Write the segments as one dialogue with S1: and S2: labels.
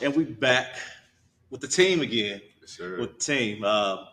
S1: And we back with the team again.
S2: Yes, sir.
S1: With the team. Our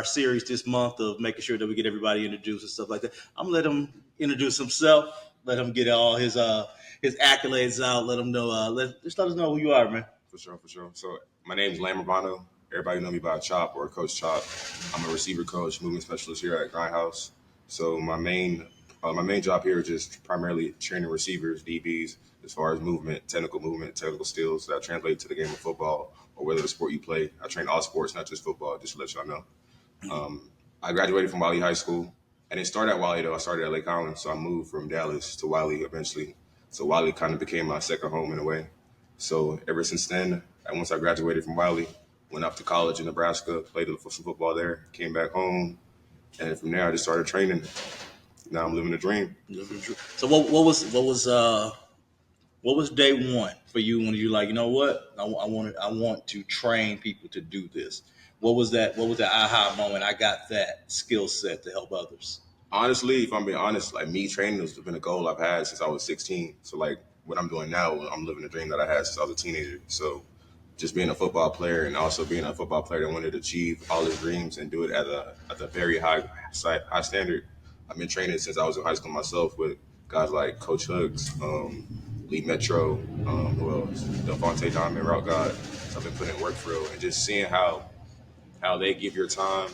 S1: series this month of making sure that we get everybody introduced and stuff like that. I'm gonna let him introduce himself. Let him get all his accolades out. Let him know. Just let us know who you are, man.
S2: For sure, for sure. So my name is Lam Urbano. Everybody know me by Chop or Coach Chop. I'm a receiver coach, movement specialist here at Grindhouse. So my main job here is just primarily training receivers, DBs, as far as movement, technical skills that translate to the game of football or whether the sport you play. I train all sports, not just football, just to let y'all know. I graduated from Wiley High School. I didn't start at Wiley though. I started at Lake Collins, so I moved from Dallas to Wiley eventually. So Wiley kind of became my second home in a way. So ever since then, and once I graduated from Wiley, went off to college in Nebraska, played some football there, came back home, and from there I just started training. Now I'm living the dream.
S1: So what was day one for you when you like, you know what? I want to train people to do this. What was that? What was that aha moment? I got that skill set to help others.
S2: Honestly, if I'm being honest, like me training has been a goal I've had since I was 16. So like what I'm doing now, I'm living a dream that I had since I was a teenager. So just being a football player and also being a football player that wanted to achieve all his dreams and do it at a very high standard. I've been training since I was in high school myself with guys like Coach Huggs, Lee Metro, who else? Delphonte Diamond, Route God. So I've been putting in work for real and just seeing how they give your time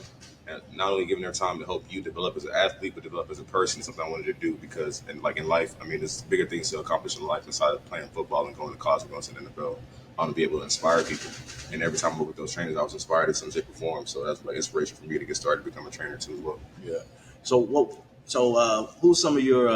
S2: and not only giving their time to help you develop as an athlete, but develop as a person. Something I wanted to do because, and like in life, I mean, there's bigger things to accomplish in life inside of playing football and going to college and going to the NFL. I want to be able to inspire people. And every time I work with those trainers, I was inspired in some shape or form. So that's like inspiration for me to get started to become a trainer too as well.
S1: Yeah. So what? So who's some of your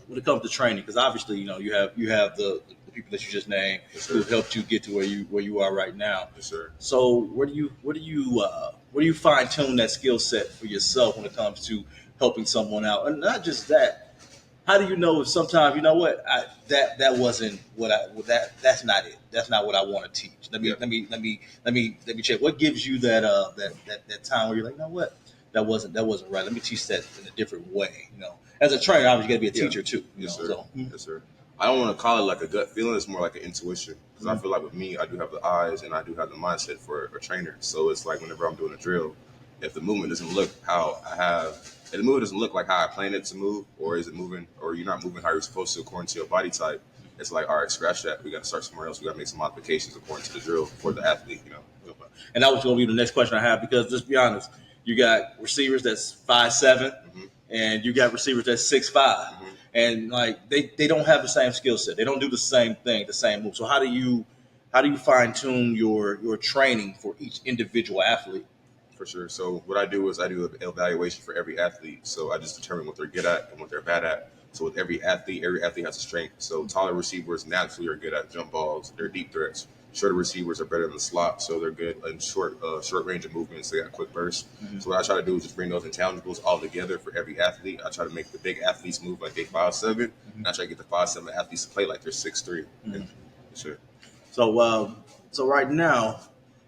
S1: when it comes to training? Because obviously, you have the people that you just named
S2: Yes,
S1: who
S2: sir.
S1: helped you get to where you are right now.
S2: Yes, sir.
S1: So where do you fine tune that skill set for yourself when it comes to helping someone out, and not just that? How do you know if sometimes you know what that wasn't what I that's not it. That's not what I want to teach. Let me
S2: Yeah.
S1: let me check. What gives you that time where you're like, you know what? That wasn't right. Let me teach that in a different way. As a trainer, obviously, you got to be a
S2: Yeah.
S1: teacher too.
S2: Yes, sir.
S1: So
S2: Yes, sir. I don't want to call it like a gut feeling. It's more like an intuition because I
S1: mhm.
S2: feel like with me, I do have the eyes and I do have the mindset for a trainer. So it's like whenever I'm doing a drill, if the movement doesn't look how I have, if the movement doesn't look like how I planned it to move, or is it moving, or you're not moving how you're supposed to according to your body type, it's like, all right, scratch that. We got to start somewhere else. We got to make some modifications according to the drill for the athlete.
S1: And that was going to be the next question I have because just be honest, you got receivers that's 5'7",
S2: Hmm.
S1: and you got receivers that's 6'5",
S2: Hmm.
S1: and like they don't have the same skill set. They don't do the same thing, the same move. So how do you fine tune your training for each individual athlete?
S2: For sure. So what I do is I do an evaluation for every athlete. So I just determine what they're good at and what they're bad at. So with every athlete has a strength. So taller receivers naturally are good at jump balls. They're deep threats. Shorter receivers are better in the slot, so they're good in short range of movements. They got quick bursts.
S1: Mm-hmm.
S2: So what I try to do is just bring those intangibles all together for every athlete. I try to make the big athletes move like they 5'7",
S1: Mm-hmm.
S2: and I try to get the 5'7" athletes to play like they're 6'3".
S1: Mm-hmm.
S2: And sure.
S1: So right now,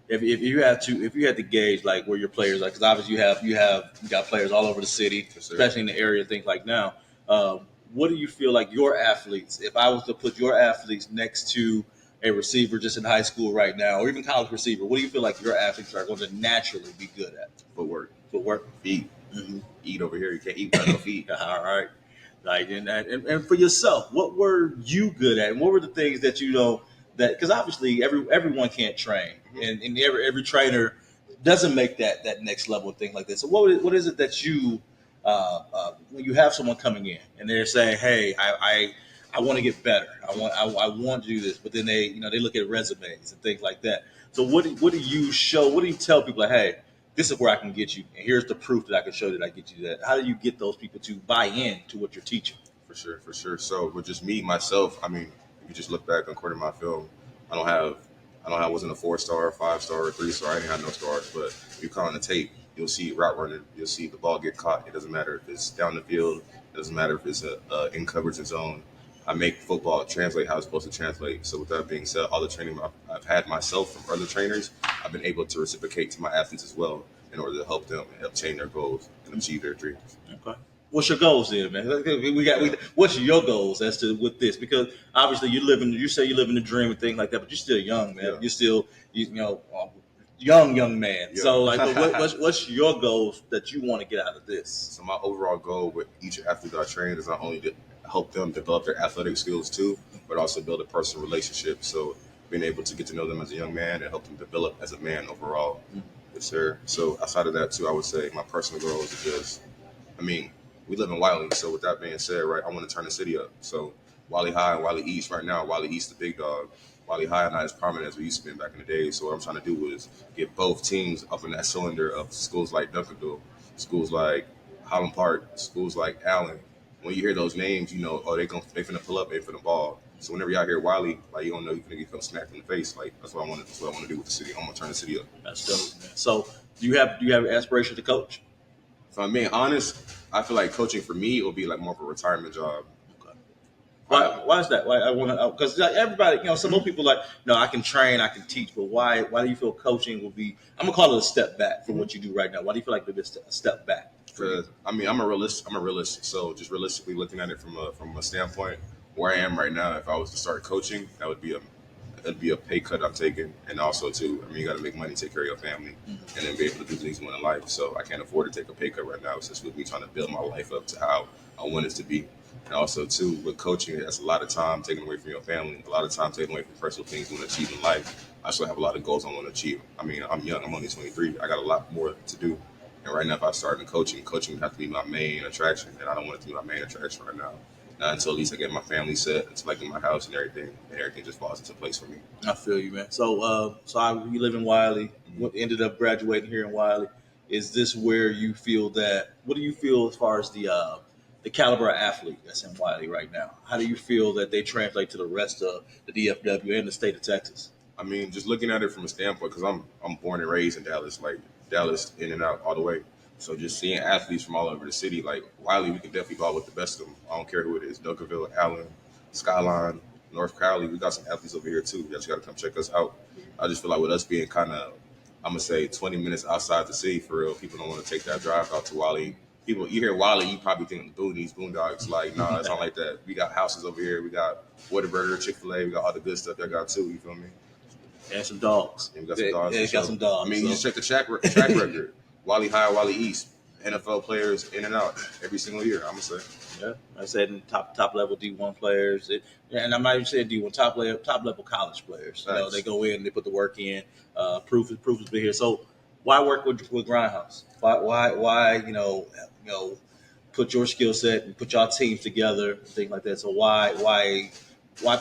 S1: if you had to gauge like where your players are, because obviously you got players all over the city,
S2: Yes, sir.
S1: especially in the area, things like now. What do you feel like your athletes? If I was to put your athletes next to a receiver just in high school right now, or even college receiver, what do you feel like your athletes are going to naturally be good at?
S2: Footwork,
S1: Footwork.
S2: feet,
S1: Mm-hmm.
S2: eat over here. You can't eat without no feet.
S1: All right. Like and for yourself, what were you good at? And what were the things that you know that because obviously everyone can't train,
S2: Mhm.
S1: and every trainer doesn't make that next level of thing like this. So what is it that you when you have someone coming in and they're saying, hey, I want to get better. I want to do this, but then they look at resumes and things like that. So what do you show? What do you tell people? Like, hey, this is where I can get you, and here's the proof that I can show that I get you that. How do you get those people to buy in to what you're teaching?
S2: For sure, for sure. So with just me, myself, I mean, if you just look back according to my film, I don't have, I wasn't a 4 star, 5 star, or 3 star. I didn't have no stars. But if you call on the tape, you'll see route running. You'll see the ball get caught. It doesn't matter if it's down the field. It doesn't matter if it's in coverage and zone. I make football translate how it's supposed to translate. So with that being said, all the training I've had myself from other trainers, I've been able to reciprocate to my athletes as well in order to help them and help change their goals and achieve their dreams.
S1: Okay. What's your goals then, man? What's your goals as to with this? Because obviously you say you live in the dream and things like that, but you're still young, man.
S2: Yeah.
S1: You're still, young man.
S2: Yeah.
S1: So like, what's your goals that you want to get out of this?
S2: So my overall goal with each athlete I train is not only to help them develop their athletic skills too, but also build a personal relationship. So being able to get to know them as a young man and help them develop as a man overall. Yes, sir. So outside of that too, I would say my personal goals are just, we live in Wiley, so with that being said, right, I want to turn the city up. So Wiley High and Wiley East right now, Wiley East the big dog. Wiley High not as prominent as we used to be back in the day. So what I'm trying to do is get both teams up in that cylinder of schools like Duncanville, schools like Highland Park, schools like Allen. When you hear those names, you know, oh, they finna pull up, they finna ball. So whenever y'all hear Wiley, like you don't know you're gonna get smacked in the face. Like that's what I want to do with the city. I'm gonna turn the city up.
S1: That's dope, man. So do you have aspiration to coach?
S2: If I'm being honest, I feel like coaching for me will be like more of a retirement job.
S1: Okay. Why is that? Why I want to? Because like everybody, some more people like, no, I can train, I can teach, but why do you feel coaching will be? I'm gonna call it a step back from what you do right now. Why do you feel like it's a step back?
S2: Because I'm a realist. So just realistically looking at it from a standpoint where I am right now, if I was to start coaching, that'd be a pay cut I'm taking, and also too, you got to make money, take care of your family, and then be able to do things you want in life. So I can't afford to take a pay cut right now. It's just with me trying to build my life up to how I want it to be. And also too, with coaching, that's a lot of time taken away from your family, a lot of time taken away from personal things you want to achieve in life. I still have a lot of goals I want to achieve. I'm young. I'm only 23. I got a lot more to do. And right now, if I start in coaching would have to be my main attraction, and I don't want it to be my main attraction right now. Not until at least I get my family set, until I get my house and everything just falls into place for me.
S1: I feel you, man. So, you live in Wiley. Ended up graduating here in Wiley. Is this where you feel that? What do you feel as far as the caliber of athlete that's in Wiley right now? How do you feel that they translate to the rest of the DFW and the state of Texas?
S2: Just looking at it from a standpoint, because I'm born and raised in Dallas, like Dallas in and out all the way. So just seeing athletes from all over the city, like Wiley, we can definitely ball with the best of them. I don't care who it is, Duncanville, Allen, Skyline, North Crowley. We got some athletes over here too. You just got to come check us out. I just feel like with us being kind of, I'm going to say 20 minutes outside the city, for real, people don't want to take that drive out to Wiley. People, you hear Wiley, you probably think Boonies, Boondocks. Like, nah, it's not like that. We got houses over here. We got Whataburger, Chick-fil-A. We got all the good stuff they got too. You feel me?
S1: And some dogs.
S2: And we got some dogs.
S1: Yeah, got some dogs.
S2: You just check the track record. Wiley High, Wiley East. NFL players in and out every single year, I'm going to say.
S1: Yeah, I said top level D1 players. And I'm not even saying D1, top level college players.
S2: Nice.
S1: They go in, they put the work in. Proof has been here. So why work with Grindhouse? Why put your skill set and put y'all teams together, things like that. So why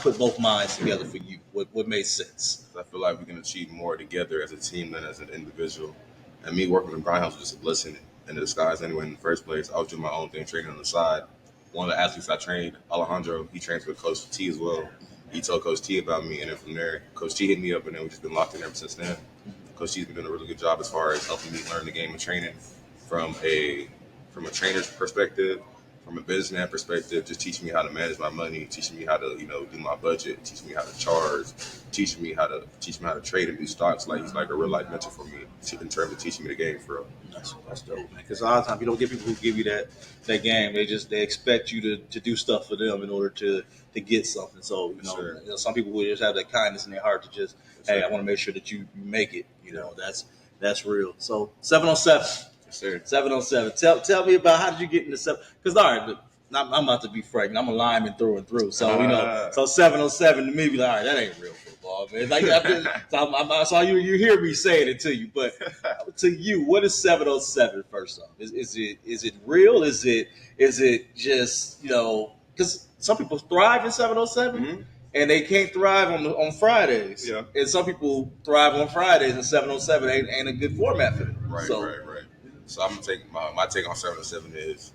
S1: put both minds together for you? What made sense?
S2: I feel like we can achieve more together as a team than as an individual. And me working with Grindhouse was just a blessing in disguise anyway. In the first place, I was doing my own thing, training on the side. One of the athletes I trained, Alejandro, he trains with Coach T as well. He told Coach T about me, and then from there, Coach T hit me up, and then we've just been locked in ever since then. Coach T's been doing a really good job as far as helping me learn the game of training from a trainer's perspective, from a businessman perspective, just teaching me how to manage my money, teaching me how to, do my budget, teaching me how to charge, teaching me how to trade and do stocks. Like he's like a real life mentor for me in terms of teaching me the game for real.
S1: That's dope, man. Because a lot of times you don't get people who give you that game. They expect you to do stuff for them in order to get something. So
S2: Sure.
S1: Some people will just have that kindness in their heart to just, hey, I want to make sure that you make it. That's real. So 707.
S2: Sir.
S1: 707. Tell me about how did you get into 7? Because all right, I'm about to be frank. I'm a lineman through and through. So so 707 to me be like, all right, that ain't real football, man. Like so you hear me saying it to you, but to you, what is 707? First off, is it real? Is it just because some people thrive in 707.
S2: Mm-hmm.
S1: And they can't thrive on Fridays.
S2: Yeah.
S1: And some people thrive on Fridays, and 707 ain't a good format for them.
S2: Right. So I'm gonna take my take on 707 is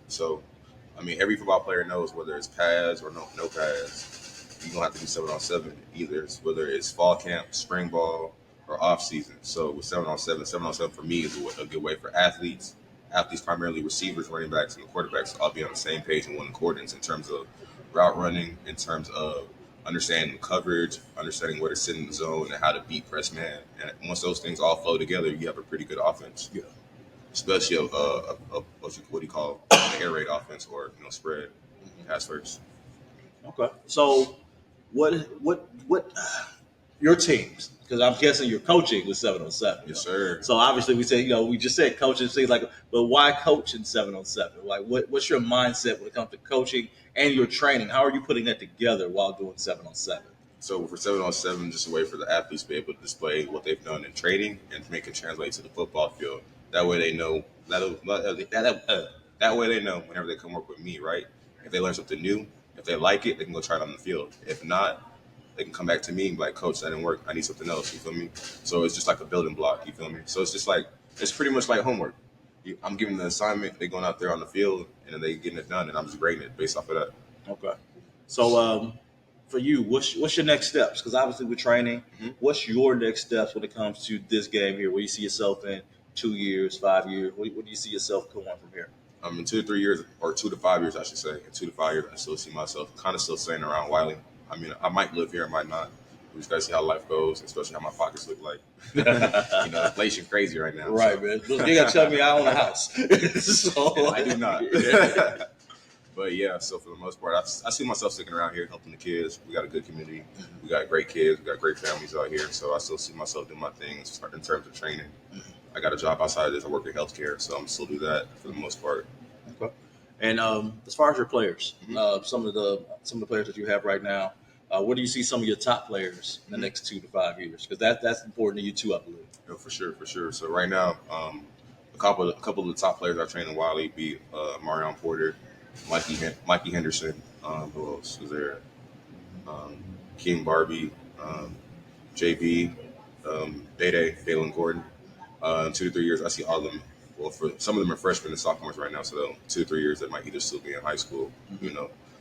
S2: every football player knows whether it's pads or no pads, you're gonna have to do 7-on-7 either, whether it's fall camp, spring ball, or off season. So with 7-on-7 for me is a good way for athletes primarily receivers, running backs, and the quarterbacks to all be on the same page and one accordance in terms of route running, in terms of understanding coverage, understanding where to sit in the zone, and how to beat press man. And once those things all flow together, you have a pretty good offense.
S1: Yeah.
S2: especially what do you call an air raid offense or spread pass first.
S1: Okay. So what your teams? Because I'm guessing you're coaching with 707.
S2: Yes, sir.
S1: So obviously we say, we just said coaching things like, but why coach in 707? Like what's your mindset when it comes to coaching and your training? How are you putting that together while doing 707?
S2: So for 7-on-7, just a way for the athletes to be able to display what they've done in training and make it translate to the football field. That way they know that way they know whenever they come work with me, right? If they learn something new, if they like it, they can go try it on the field. If not, they can come back to me and be like, Coach, that didn't work. I need something else. You feel me? So it's just like a building block. You feel me? So it's just like it's pretty much like homework. I'm giving the assignment. They going out there on the field and then they getting it done, and I'm just grading it based off of that.
S1: Okay. So for you, what's your next steps? Because obviously we're training.
S2: Mhm.
S1: What's your next steps when it comes to this game here? Where you see yourself in 2 years, 5 years? What do you see yourself going from here?
S2: In 2 to 3 years, or 2 to 5 years, I should say. In 2 to 5 years, I still see myself kind of still staying around Wiley. I mean, I might live here, I might not. We just gotta see how life goes, especially how my pockets look like. Inflation crazy right now.
S1: Right,
S2: so.
S1: man. You gotta tell me I own a house. So
S2: I do not. But yeah, so for the most part, I see myself sticking around here, helping the kids. We got a good community. We got great kids. We got great families out here. So I still see myself doing my things in terms of training. I got a job outside of this. I work in healthcare, so I'm still do that for the most part.
S1: Okay. And as far as your players,
S2: Mhm.
S1: some of the players that you have right now, where do you see some of your top players in the next 2 to 5 years? Because that's important to you too, I believe.
S2: Yeah, for sure. So right now, a couple of the top players I train in Wiley be Marion Porter, Mikey Henderson. Who else is there? King Barbie, JB, Daylen Gordon. In 2 to 3 years, I see all of them. Well, for some of them are freshmen and sophomores right now, so 2 to 3 years they might either still be in high school,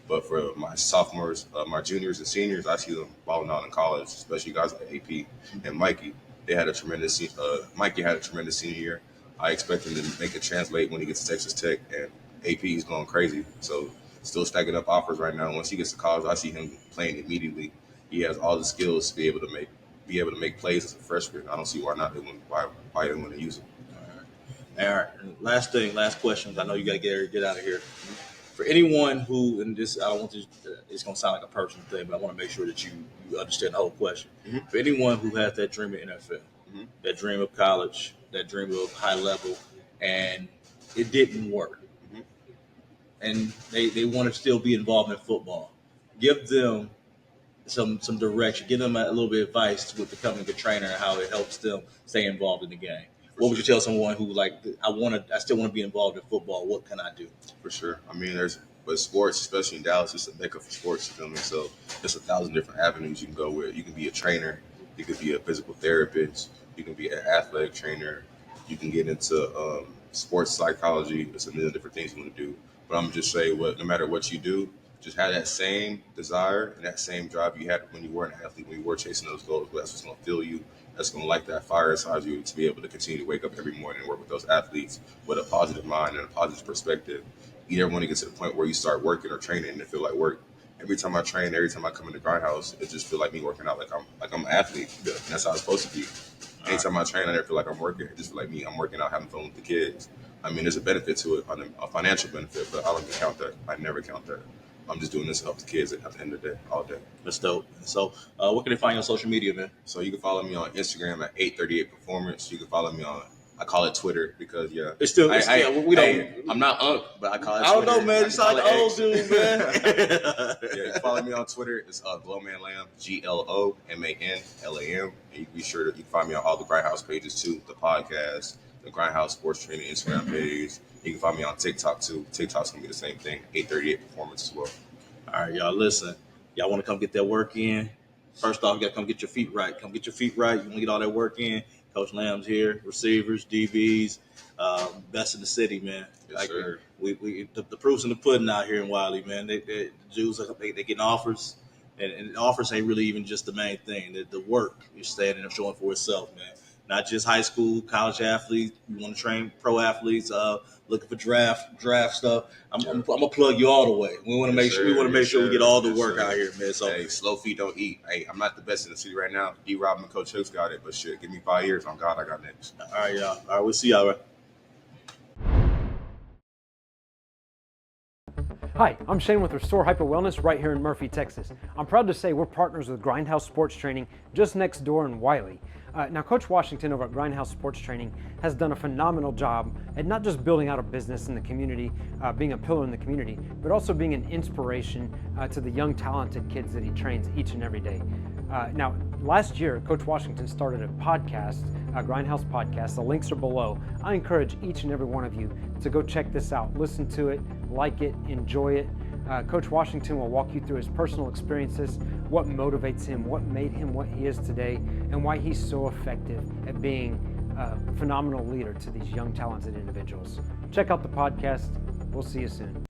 S2: But for my sophomores, my juniors and seniors, I see them balling out in college, especially guys like AP and Mikey. They had a tremendous. Mikey had a tremendous senior year. I expect him to make it translate when he gets to Texas Tech, and AP is going crazy. So still stacking up offers right now. Once he gets to college, I see him playing immediately. He has all the skills to be able to make plays as a freshman. I don't see why not. Why they want to use him.
S1: All right. And last questions. I know you got to get out of here. For anyone who, and this, I don't want to, it's going to sound like a personal thing, but I want to make sure that you understand the whole question.
S2: Mhm.
S1: For anyone who has that dream of NFL,
S2: Mhm.
S1: that dream of college, that dream of high level, and it didn't work,
S2: Mhm.
S1: and they want to still be involved in football, give them some direction, give them a little bit of advice with becoming a trainer and how it helps them stay involved in the game. What would you tell someone who I still want to be involved in football? What can I do?
S2: For sure. I mean, but sports, especially in Dallas, it's a mecca for sports. You feel me? So there's 1,000 different avenues you can go with. You can be a trainer. You could be a physical therapist. You can be an athletic trainer. You can get into sports psychology. There's a million different things you want to do. But I'm just say, no matter what you do, just have that same desire and that same drive you had when you were an athlete, when you were chasing those goals. That's what's going to fill you. That's going to light that fire inside you to be able to continue to wake up every morning and work with those athletes with a positive mind and a positive perspective. You never want to get to the point where you start working or training and it feel like work. Every time I train, every time I come in the grindhouse, it just feel like me working out like I'm an athlete. And that's how it's supposed to be. Anytime I train, I never feel like I'm working. It just feel like me, I'm working out, having fun with the kids. I mean, there's a benefit to it, a financial benefit, but I don't even count that. I never count that. I'm just doing this to help the kids at the end of the day, all day.
S1: That's dope. So, what can they find you on social media, man?
S2: So you can follow me on Instagram at 838 Performance. You can follow me on, I call it Twitter because
S1: It's still, we don't.
S2: I'm not but I call it
S1: I don't
S2: Twitter.
S1: know, man. You sound like an old dude, man.
S2: Yeah, you can follow me on Twitter. It's Glowman Lamb, GLOMANLAM. And you can be sure that you can find me on all the Grindhouse pages too, the podcast, the Grindhouse Sports Training Instagram page. You can find me on TikTok too. TikTok's gonna be the same thing, 838 Performance as well.
S1: All right, y'all. Listen, y'all want to come get that work in? First off, you got to come get your feet right. Come get your feet right. You want to get all that work in? Coach Lamb's here. Receivers, DBs, best in the city, man.
S2: Yes, sir.
S1: The proof's in the pudding out here in Wiley, man. The Jews they getting offers, and offers ain't really even just the main thing. The work is standing and showing for itself, man. Not just high school, college athletes. You want to train pro athletes, looking for draft stuff. I'm gonna plug you all the way. We want to make sure we get all the work out here, man. So
S2: hey, slow feet don't eat. Hey, I'm not the best in the city right now. D-Rob and Coach Hooks got it, but shit, give me 5 years. On God, I got next.
S1: all right, y'all. All right, we'll see y'all. Right?
S3: Hi, I'm Shane with Restore Hyper Wellness right here in Murphy, Texas. I'm proud to say we're partners with Grindhouse Sports Training just next door in Wiley. Now, Coach Washington over at Grindhouse Sports Training has done a phenomenal job at not just building out a business in the community, being a pillar in the community, but also being an inspiration to the young, talented kids that he trains each and every day. Now, last year, Coach Washington started a podcast, a Grindhouse podcast. The links are below. I encourage each and every one of you to go check this out, listen to it, like it, enjoy it. Coach Washington will walk you through his personal experiences, what motivates him, what made him what he is today, and why he's so effective at being a phenomenal leader to these young, talented individuals. Check out the podcast. We'll see you soon.